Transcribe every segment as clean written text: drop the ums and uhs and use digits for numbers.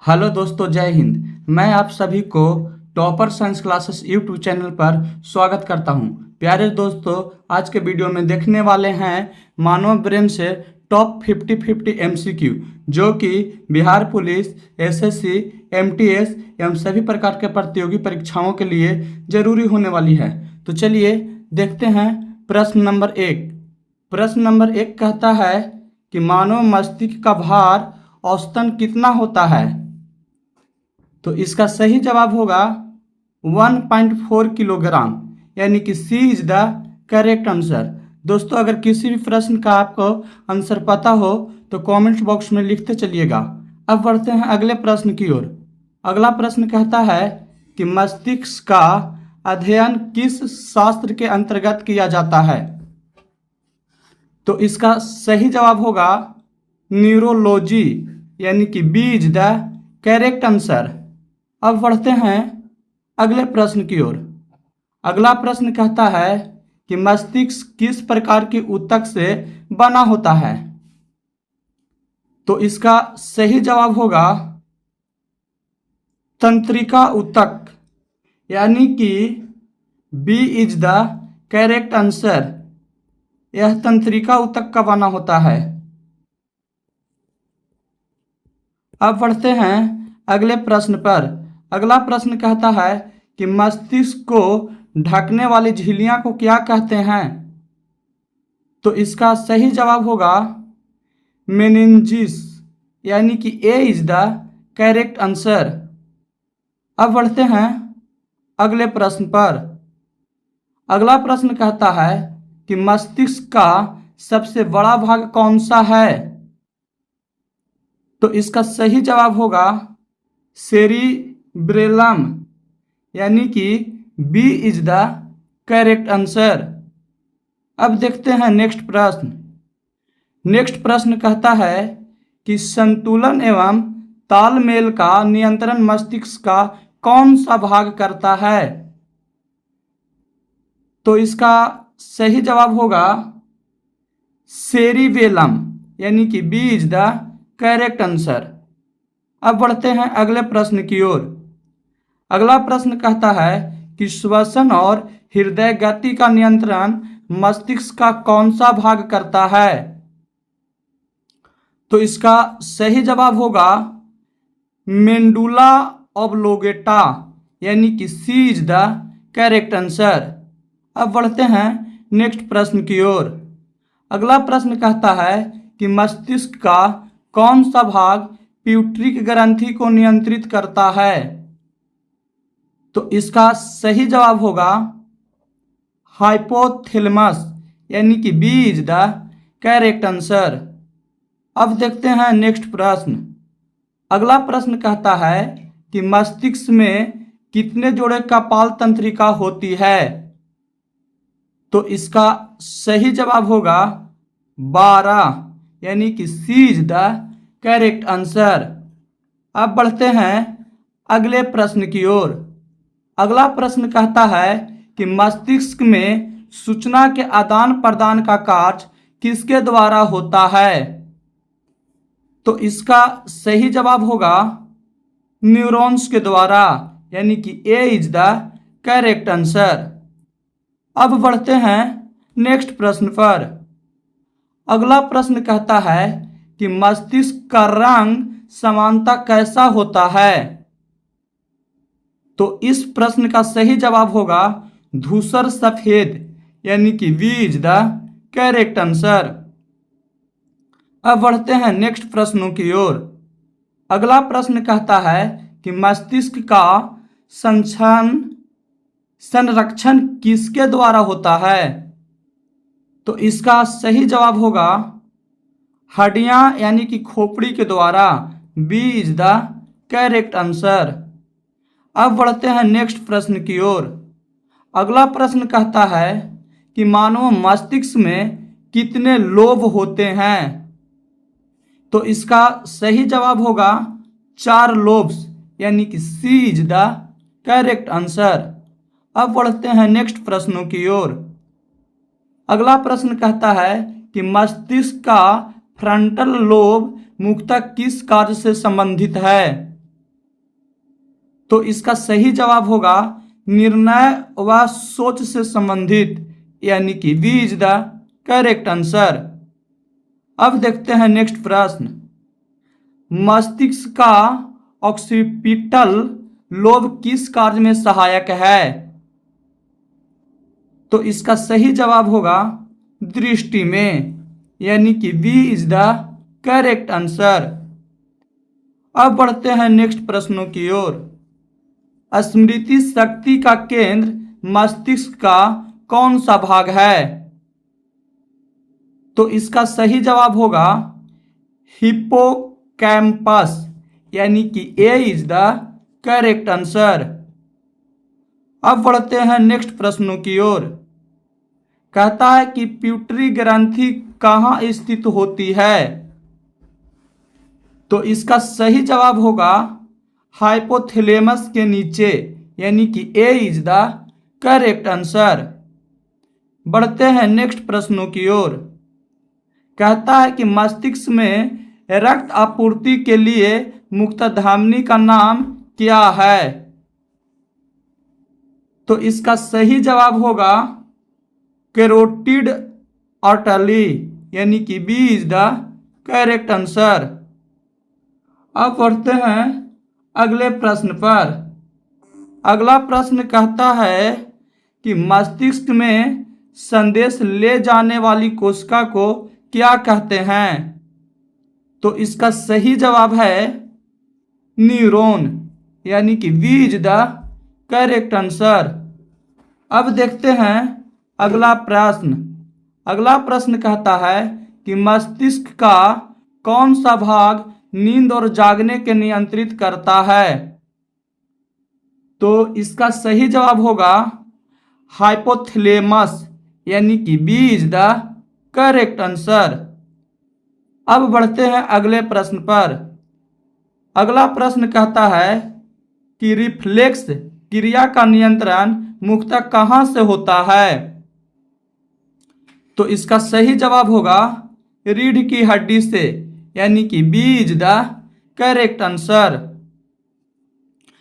Hello दोस्तों, जय हिंद। मैं आप सभी को topper science classes YouTube channel पर स्वागत करता हूं। प्यारे दोस्तों, आज के वीडियो में देखने वाले हैं मानव ब्रेन से टॉप 50 एमसीक्यू, जो कि बिहार पुलिस, एसएससी, एमटीएस एवं सभी प्रकार के प्रतियोगी परीक्षाओं के लिए जरूरी होने वाली है। तो चलिए देखते हैं। प्रश्न नंबर 1। प्रश्न नंबर 1 कहता है कि मानव मस्तिष्क का भार औसतन कितना होता है। तो इसका सही जवाब होगा 1.4 किलोग्राम, यानी कि सी इज द करेक्ट आंसर। दोस्तों, अगर किसी भी प्रश्न का आपको आंसर पता हो तो कमेंट बॉक्स में लिखते चलिएगा। अब बढ़ते हैं अगले प्रश्न की ओर। अगला प्रश्न कहता है कि मस्तिष्क का अध्ययन किस शास्त्र के अंतर्गत किया जाता है। तो इसका सही जवाब होगा न्यूरोलॉजी, यानी कि B is the correct answer. अब बढ़ते हैं अगले प्रश्न की ओर। अगला प्रश्न कहता है कि मस्तिष्क किस प्रकार की ऊतक से बना होता है। तो इसका सही जवाब होगा तंत्रिका ऊतक, यानी कि B is the correct answer. यह तंत्रिका ऊतक का बना होता है। अब बढ़ते हैं अगले प्रश्न पर। अगला प्रश्न कहता है कि मस्तिष्क को ढकने वाली झिल्लियां को क्या कहते हैं। तो इसका सही जवाब होगा मेनिंजिस, यानी कि ए इज द करेक्ट आंसर। अब बढ़ते हैं अगले प्रश्न पर। अगला प्रश्न कहता है कि मस्तिष्क का सबसे बड़ा भाग कौन सा है। तो इसका सही जवाब होगा सेरिब्रेलम, यानी कि B is the correct answer. अब देखते हैं नेक्स्ट प्रश्न। नेक्स्ट प्रश्न कहता है कि संतुलन एवं तालमेल का नियंत्रण मस्तिष्क का कौन सा भाग करता है। तो इसका सही जवाब होगा सेरिबेलम, यानी कि B is the correct answer. अब बढ़ते हैं अगले प्रश्न की ओर। अगला प्रश्न कहता है कि श्वसन और हृदय गति का नियंत्रण मस्तिष्क का कौन सा भाग करता है। तो इसका सही जवाब होगा मेंडुला ऑब्लोगेटा, यानी कि सी इज द करेक्ट आंसर। अब बढ़ते हैं नेक्स्ट प्रश्न की ओर। अगला प्रश्न कहता है कि मस्तिष्क का कौन सा भाग प्यूटरिक ग्रंथि को नियंत्रित करता है। तो इसका सही जवाब होगा हाइपोथैलेमस, यानी कि B is the correct answer. अब देखते हैं नेक्स्ट प्रश्न। अगला प्रश्न कहता है कि मस्तिष्क में कितने जोड़े कपाल तंत्रिका होती है। तो इसका सही जवाब होगा 12, यानी कि सी इज द करेक्ट आंसर। अब बढ़ते हैं अगले प्रश्न की ओर। अगला प्रश्न कहता है कि मस्तिष्क में सूचना के आदान प्रदान का कार्य किसके द्वारा होता है। तो इसका सही जवाब होगा न्यूरॉन्स के द्वारा, यानी कि ए इज द करेक्ट आंसर। अब बढ़ते हैं नेक्स्ट प्रश्न पर। अगला प्रश्न कहता है कि मस्तिष्क का रंग समानता कैसा होता है। तो इस प्रश्न का सही जवाब होगा धूसर सफेद, यानी कि B is the correct answer. अब बढ़ते हैं नेक्स्ट प्रश्नों की ओर। अगला प्रश्न कहता है कि मस्तिष्क का संरक्षण किसके द्वारा होता है। तो इसका सही जवाब होगा हड्डियां, यानी कि खोपड़ी के द्वारा। B is the correct answer. अब बढ़ते हैं नेक्स्ट प्रश्न की ओर। अगला प्रश्न कहता है कि मानव मस्तिष्क में कितने लोब होते हैं। तो इसका सही जवाब होगा 4 लोब्स, यानी कि सी इज द करेक्ट आंसर। अब बढ़ते हैं नेक्स्ट प्रश्नों की ओर। अगला प्रश्न कहता है कि मस्तिष्क का फ्रंटल लोब मुख्यतः किस कार्य से संबंधित है। तो इसका सही जवाब होगा निर्णय व सोच से संबंधित, यानी कि B is the correct answer. अब देखते हैं नेक्स्ट प्रश्न। मस्तिष्क का ऑक्सीपिटल लोब किस कार्य में सहायक है? तो इसका सही जवाब होगा दृष्टि में, यानी कि B is the correct answer. अब बढ़ते हैं नेक्स्ट प्रश्नों की ओर। स्मृति शक्ति का केंद्र मस्तिष्क का कौन सा भाग है? तो इसका सही जवाब होगा हिप्पोकैम्पस, यानी कि ए इज द करेक्ट आंसर। अब बढ़ते हैं नेक्स्ट प्रश्नों की ओर। कहता है कि प्यूटरी ग्रंथि कहाँ स्थित होती है? तो इसका सही जवाब होगा हाइपोथैलेमस के नीचे, यानी कि ए इज द करेक्ट आंसर। बढ़ते हैं नेक्स्ट प्रश्नों की ओर। कहता है कि मस्तिष्क में रक्त आपूर्ति के लिए मुक्तधमनी का नाम क्या है? तो इसका सही जवाब होगा कैरोटिड आर्टरी, यानी कि B is the correct answer. अब बढ़ते हैं अगले प्रश्न पर। अगला प्रश्न कहता है कि मस्तिष्क में संदेश ले जाने वाली कोशिका को क्या कहते हैं? तो इसका सही जवाब है न्यूरॉन, यानी कि B is the correct answer. अब देखते हैं अगला प्रश्न। अगला प्रश्न कहता है कि मस्तिष्क का कौन सा भाग नींद और जागने के नियंत्रित करता है? तो इसका सही जवाब होगा हाइपोथैलेमस, यानी कि B is the correct answer. अब बढ़ते हैं अगले प्रश्न पर। अगला प्रश्न कहता है कि रिफ्लेक्स क्रिया का नियंत्रण मुख्यतः कहाँ से होता है? तो इसका सही जवाब होगा रीढ़ की हड्डी से, यानी कि B is the correct answer.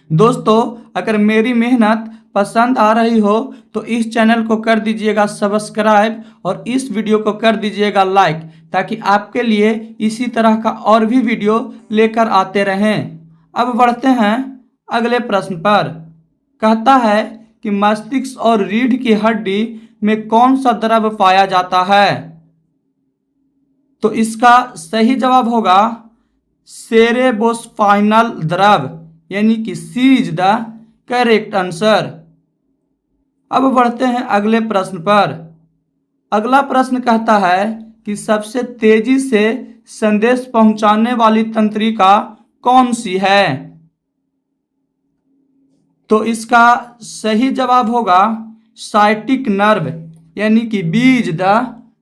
दोस्तों, अगर मेरी मेहनत पसंद आ रही हो तो इस चैनल को कर दीजिएगा सब्सक्राइब और इस वीडियो को कर दीजिएगा लाइक, ताकि आपके लिए इसी तरह का और भी वीडियो लेकर आते रहें। अब बढ़ते हैं अगले प्रश्न पर। कहता है कि मस्तिष्क और रीढ़ की हड्डी में कौन सा द्रव पाया जाता है? तो इसका सही जवाब होगा सेरेब्रोस्पाइनल द्रव, यानी कि सी इज द करेक्ट आंसर। अब बढ़ते हैं अगले प्रश्न पर। अगला प्रश्न कहता है कि सबसे तेजी से संदेश पहुंचाने वाली तंत्रिका कौन सी है? तो इसका सही जवाब होगा साइटिक नर्व, यानी कि B is the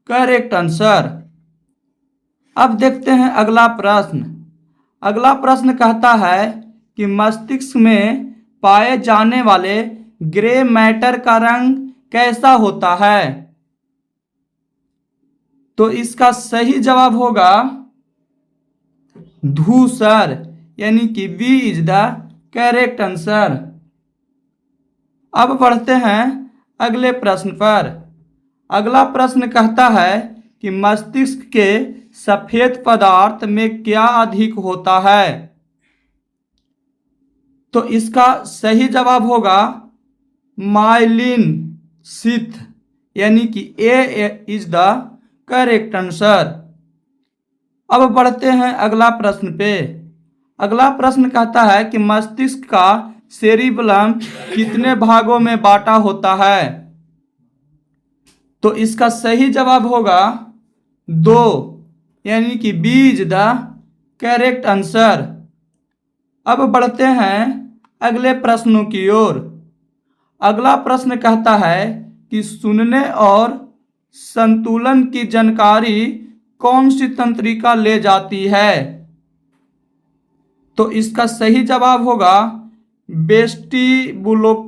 correct answer. अब देखते हैं अगला प्रश्न। अगला प्रश्न कहता है कि मस्तिष्क में पाए जाने वाले ग्रे मैटर का रंग कैसा होता है? तो इसका सही जवाब होगा धूसर, यानी कि B is the correct answer. अब बढ़ते हैं अगले प्रश्न पर। अगला प्रश्न कहता है कि मस्तिष्क के सफेद पदार्थ में क्या अधिक होता है? तो इसका सही जवाब होगा माइलिन शीथ, यानी कि ए इज द करेक्ट आंसर। अब बढ़ते हैं अगला प्रश्न पे। अगला प्रश्न कहता है कि मस्तिष्क का सेरिबेलम कितने भागों में बांटा होता है? तो इसका सही जवाब होगा 2, यानी कि B is the correct answer. अब बढ़ते हैं अगले प्रश्नों की ओर। अगला प्रश्न कहता है कि सुनने और संतुलन की जानकारी कौन सी तंत्रिका ले जाती है? तो इसका सही जवाब होगा वेस्टिबुलोकोलियन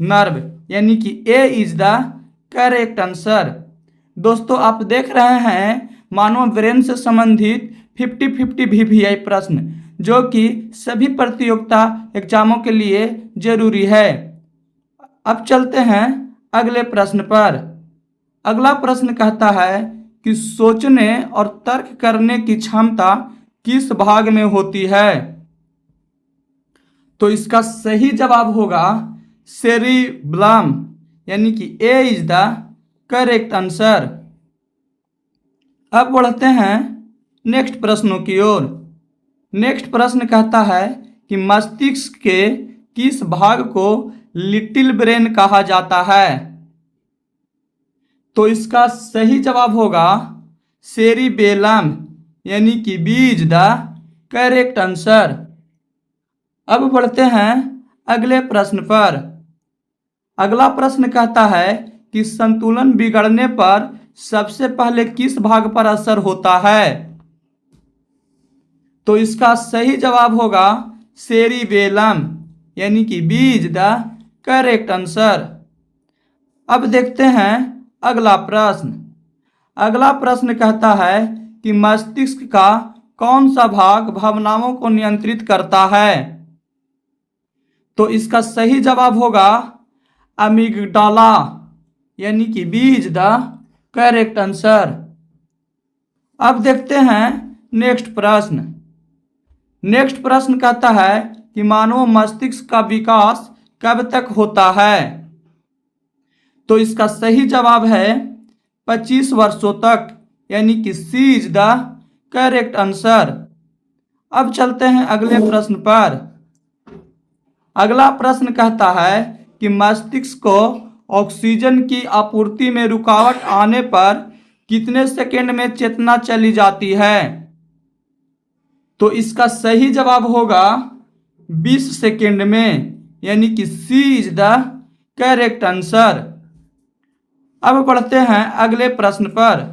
नर्व, यानी कि ए इज द करेक्ट आंसर। दोस्तों, आप देख रहे हैं मानव ब्रेन से संबंधित 50-50 VVI प्रश्न। जो कि सभी प्रतियोगिता एग्जामों के लिए जरूरी है। अब चलते हैं अगले प्रश्न पर। अगला प्रश्न कहता है कि सोचने और तर्क करने की क्षमता किस भाग में होती है? तो इसका सही जवाब होगा सेरिब्लम, यानी कि ए इज द करेक्ट आंसर। अब बढ़ते हैं नेक्स्ट प्रश्नों की ओर। नेक्स्ट प्रश्न कहता है कि मस्तिष्क के किस भाग को लिटिल ब्रेन कहा जाता है? तो इसका सही जवाब होगा सेरिबेलम, यानी कि B is the correct answer. अब बढ़ते हैं अगले प्रश्न पर। अगला प्रश्न कहता है कि संतुलन बिगड़ने पर सबसे पहले किस भाग पर असर होता है? तो इसका सही जवाब होगा सेरिबेलम, यानी कि B is the correct answer. अब देखते हैं अगला प्रश्न। अगला प्रश्न कहता है कि मस्तिष्क का कौन सा भाग भावनाओं को नियंत्रित करता है? तो इसका सही जवाब होगा अमिगडाला, यानी कि B is the correct answer. अब देखते हैं नेक्स्ट प्रश्न। नेक्स्ट प्रश्न कहता है कि मानव मस्तिष्क का विकास कब तक होता है? तो इसका सही जवाब है 25 वर्षों तक, यानी कि सी इज द करेक्ट आंसर। अब चलते हैं अगले प्रश्न पर। अगला प्रश्न कहता है कि मस्तिष्क को ऑक्सीजन की आपूर्ति में रुकावट आने पर कितने सेकंड में चेतना चली जाती है? तो इसका सही जवाब होगा 20 सेकंड में, यानी कि सी इज द करेक्ट आंसर। अब बढ़ते हैं अगले प्रश्न पर।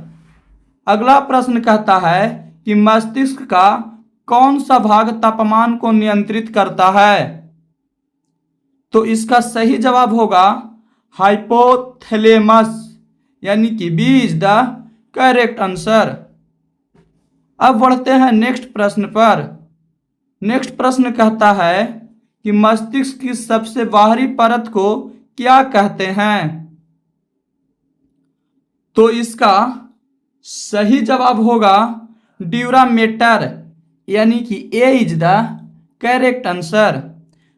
अगला प्रश्न कहता है कि मस्तिष्क का कौन सा भाग तापमान को नियंत्रित करता है? तो इसका सही जवाब होगा हाइपोथैलेमस, यानी कि B is the correct answer. अब बढ़ते हैं नेक्स्ट प्रश्न पर। नेक्स्ट प्रश्न कहता है कि मस्तिष्क की सबसे बाहरी परत को क्या कहते हैं? तो इसका सही जवाब होगा ड्यूरामेटर, यानी कि ए इज द करेक्ट आंसर।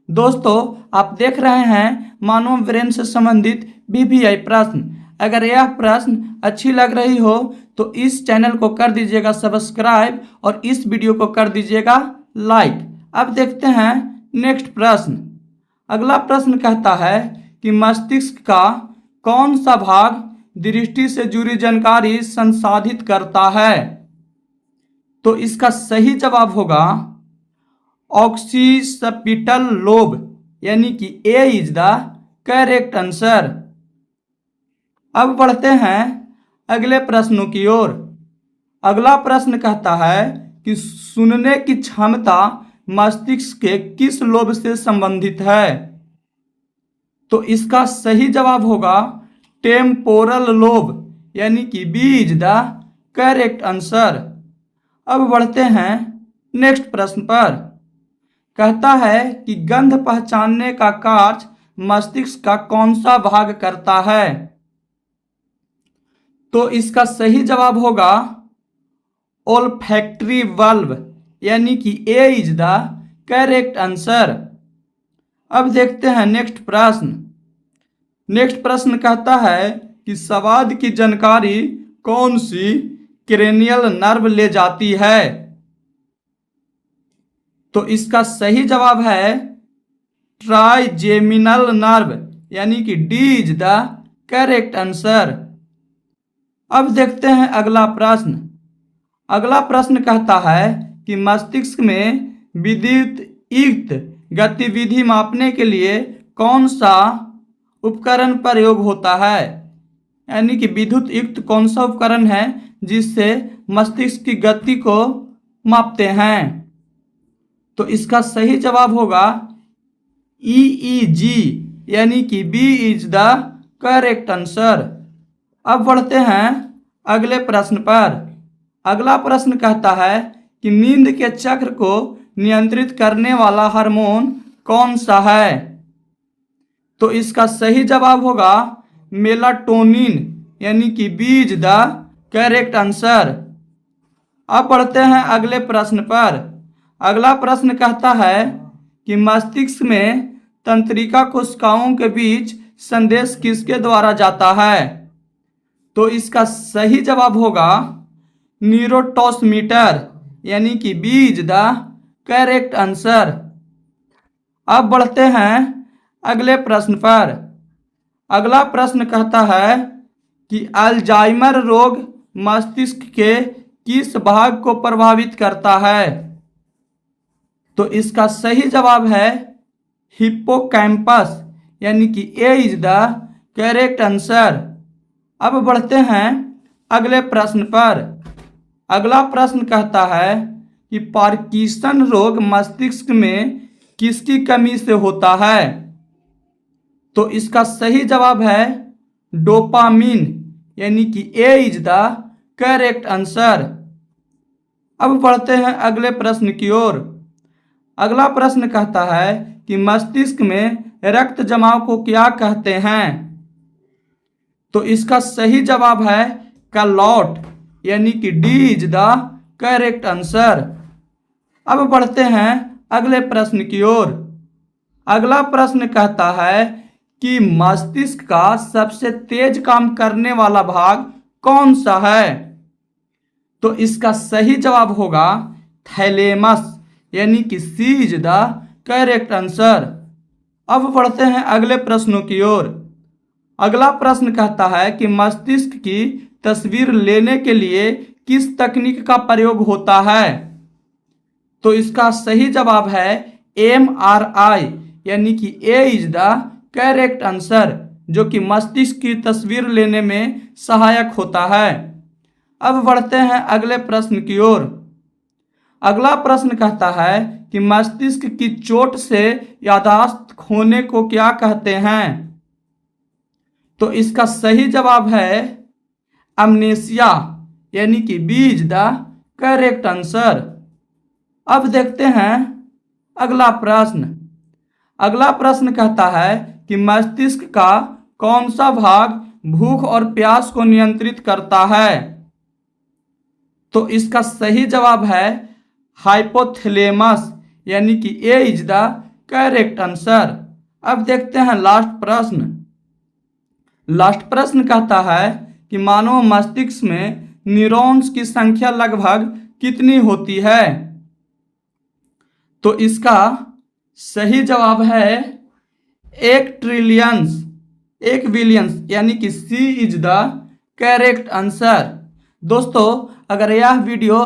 दोस्तों, आप देख रहे हैं मानव ब्रेन से संबंधित वीवीआई प्रश्न। अगर यह प्रश्न अच्छी लग रही हो तो इस चैनल को कर दीजिएगा सब्सक्राइब और इस वीडियो को कर दीजिएगा लाइक। अब देखते हैं नेक्स्ट प्रश्न। अगला प्रश्न कहता है कि मस्तिष्क का कौन सा भाग दृष्टि से जुड़ी जानकारी संसाधित करता है? तो इसका सही जवाब होगा ऑक्सीपिटल लोब, यानी कि ए इज द करेक्ट आंसर। अब बढ़ते हैं अगले प्रश्नों की ओर। अगला प्रश्न कहता है कि सुनने की क्षमता मस्तिष्क के किस लोब से संबंधित है? तो इसका सही जवाब होगा टेम्पोरल लोब, यानी कि B is the correct answer. अब बढ़ते हैं नेक्स्ट प्रश्न पर। कहता है कि गंध पहचानने का कार्य मस्तिष्क का कौन सा भाग करता है? तो इसका सही जवाब होगा ओल्फैक्टरी बल्ब, यानी कि ए इज द करेक्ट आंसर। अब देखते हैं नेक्स्ट प्रश्न। नेक्स्ट प्रश्न कहता है कि स्वाद की जानकारी कौन सी क्रेनियल नर्व ले जाती है? तो इसका सही जवाब है ट्राइजेमिनल नर्व, यानी कि D is the correct answer. अब देखते हैं अगला प्रश्न। अगला प्रश्न कहता है कि मस्तिष्क में विद्युत युक्त गतिविधि मापने के लिए कौन सा उपकरण प्रयोग होता है? यानी कि विद्युत युक्त कौन सा उपकरण है जिससे मस्तिष्क की गति को मापते हैं? तो इसका सही जवाब होगा ईईजी, यानी कि B is the correct answer. अब बढ़ते हैं अगले प्रश्न पर। अगला प्रश्न कहता है कि नींद के चक्र को नियंत्रित करने वाला हार्मोन कौन सा है? तो इसका सही जवाब होगा मेलाटोनिन, यानी कि B is the correct answer. अब बढ़ते हैं अगले प्रश्न पर। अगला प्रश्न कहता है कि मस्तिष्क में तंत्रिका कोशिकाओं के बीच संदेश किसके द्वारा जाता है? तो इसका सही जवाब होगा न्यूरोट्रांसमीटर, यानी कि B is the correct answer. अब बढ़ते हैं अगले प्रश्न पर। अगला प्रश्न कहता है कि अल्जाइमर रोग मस्तिष्क के किस भाग को प्रभावित करता है? तो इसका सही जवाब है हिप्पोकैम्पस, यानी कि ए इज द करेक्ट आंसर। अब बढ़ते हैं अगले प्रश्न पर। अगला प्रश्न कहता है कि पार्किंसन रोग मस्तिष्क में किसकी कमी से होता है? तो इसका सही जवाब है डोपामिन, यानी कि ए इज द करेक्ट आंसर। अब बढ़ते हैं अगले प्रश्न की ओर। अगला प्रश्न कहता है कि मस्तिष्क में रक्त जमाव को क्या कहते हैं? तो इसका सही जवाब है क्लॉट, यानी कि D is the correct answer. अब बढ़ते हैं अगले प्रश्न की ओर। अगला प्रश्न कहता है कि मस्तिष्क का सबसे तेज काम करने वाला भाग कौन सा है? तो इसका सही जवाब होगा थैलेमस, यानी कि सी इज द करेक्ट आंसर। अब बढ़ते हैं अगले प्रश्नों की ओर। अगला प्रश्न कहता है कि मस्तिष्क की तस्वीर लेने के लिए किस तकनीक का प्रयोग होता है? तो इसका सही जवाब है MRI, यानी कि ए इज द करेक्ट आंसर, जो कि मस्तिष्क की तस्वीर लेने में सहायक होता है। अब बढ़ते हैं अगले प्रश्न की ओर। अगला प्रश्न कहता है कि मस्तिष्क की चोट से याददाश्त खोने को क्या कहते हैं? तो इसका सही जवाब है अमनेसिया, यानी कि B is the correct answer. अब देखते हैं अगला प्रश्न। अगला प्रश्न कहता है कि मस्तिष्क का कौन सा भाग भूख और प्यास को नियंत्रित करता है? तो इसका सही जवाब है हाइपोथैलेमस, यानी कि ए इज द करेक्ट आंसर। अब देखते हैं लास्ट प्रश्न। लास्ट प्रश्न कहता है कि मानव मस्तिष्क में न्यूरॉन्स की संख्या लगभग कितनी होती है? तो इसका सही जवाब है 1 ट्रिलियंस, 1 बिलियंस, यानी कि सी इज द करेक्ट आंसर। दोस्तों, अगर यह वीडियो